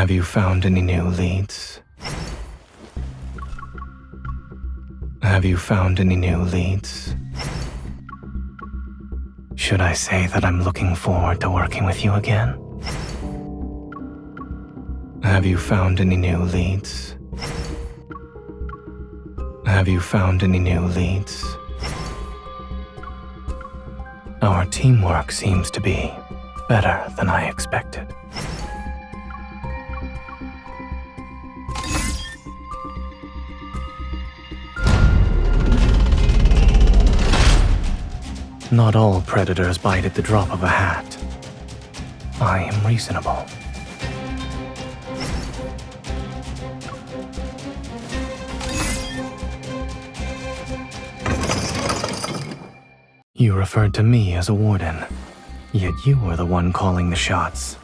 Have you found any new leads? Have you found any new leads? Should I say that I'm looking forward to working with you again? Have you found any new leads? Have you found any new leads? Our teamwork seems to be better than I expected. Not all predators bite at the drop of a hat. I am reasonable. You referred to me as a warden, yet you were the one calling the shots.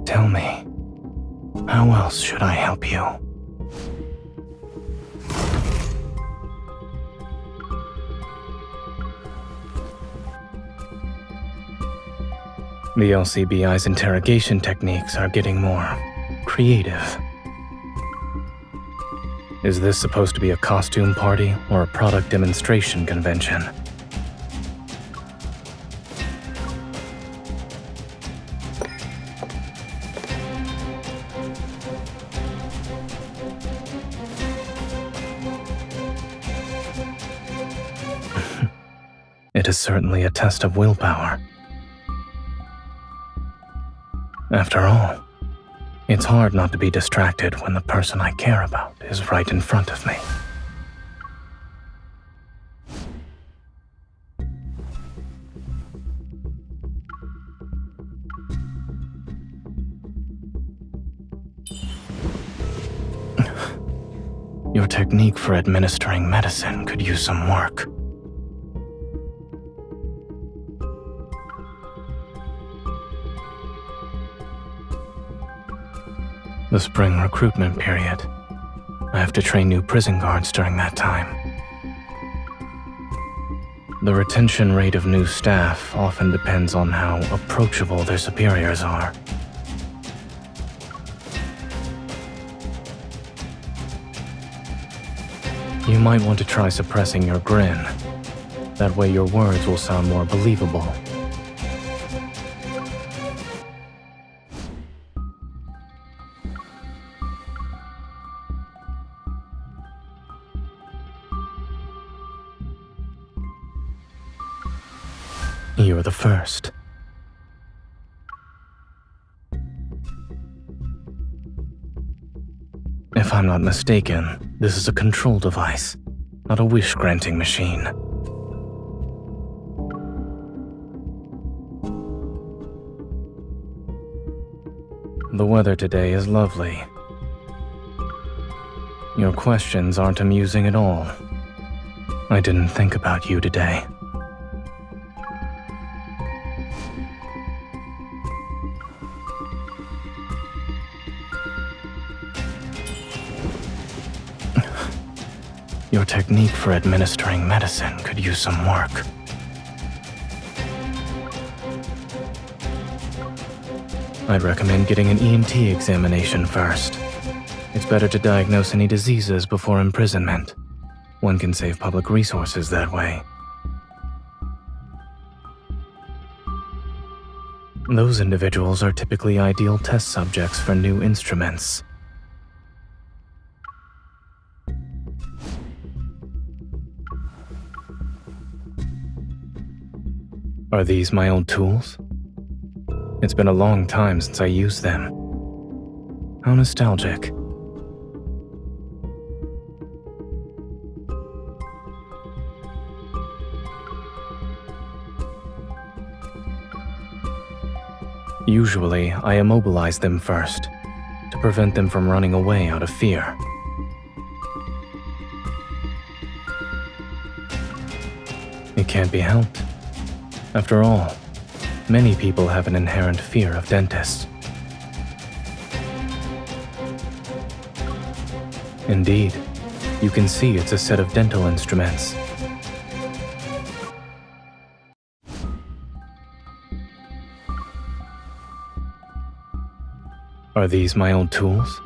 Tell me, how else should I help you? The LCBI's interrogation techniques are getting more creative. Is this supposed to be a costume party or a product demonstration convention? It is certainly a test of willpower. After all, it's hard not to be distracted when the person I care about is right in front of me. Your technique for administering medicine could use some work. The spring recruitment period. I have to train new prison guards during that time. The retention rate of new staff often depends on how approachable their superiors are. You might want to try suppressing your grin. That way your words will sound more believable. You're the first. If I'm not mistaken, this is a control device, not a wish-granting machine. The weather today is lovely. Your questions aren't amusing at all. I didn't think about you today. Your technique for administering medicine could use some work. I'd recommend getting an ENT examination first. It's better to diagnose any diseases before imprisonment. One can save public resources that way. Those individuals are typically ideal test subjects for new instruments. Are these my old tools? It's been a long time since I used them. How nostalgic. Usually, I immobilize them first, to prevent them from running away out of fear. It can't be helped. After all, many people have an inherent fear of dentists. Indeed, you can see it's a set of dental instruments. Are these my old tools?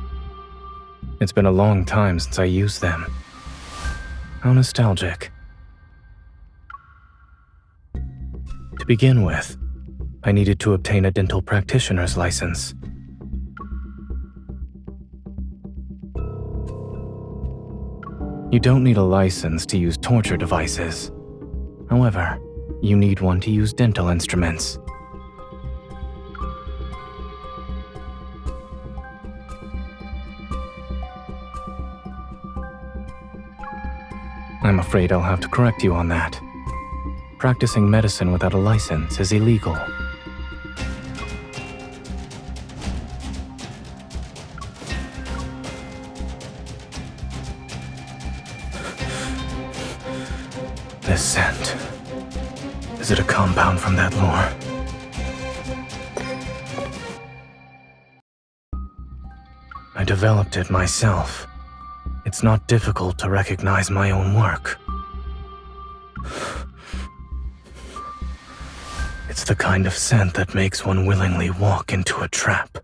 It's been a long time since I used them. How nostalgic. To begin with, I needed to obtain a dental practitioner's license. You don't need a license to use torture devices. However, you need one to use dental instruments. I'm afraid I'll have to correct you on that. Practicing medicine without a license is illegal. This scent. Is it a compound from that lore? I developed it myself. It's not difficult to recognize my own work. It's the kind of scent that makes one willingly walk into a trap.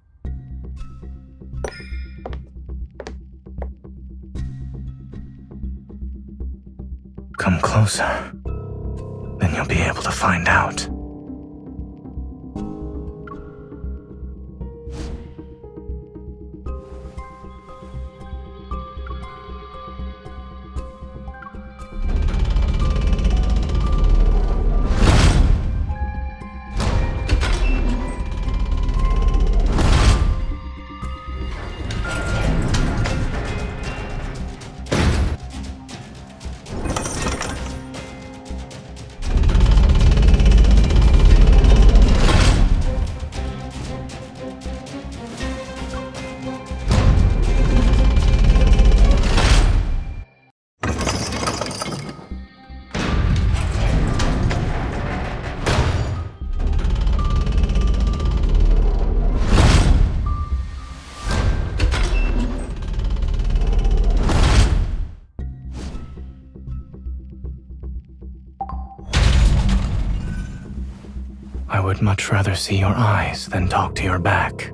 Come closer, then you'll be able to find out. I would much rather see your eyes than talk to your back.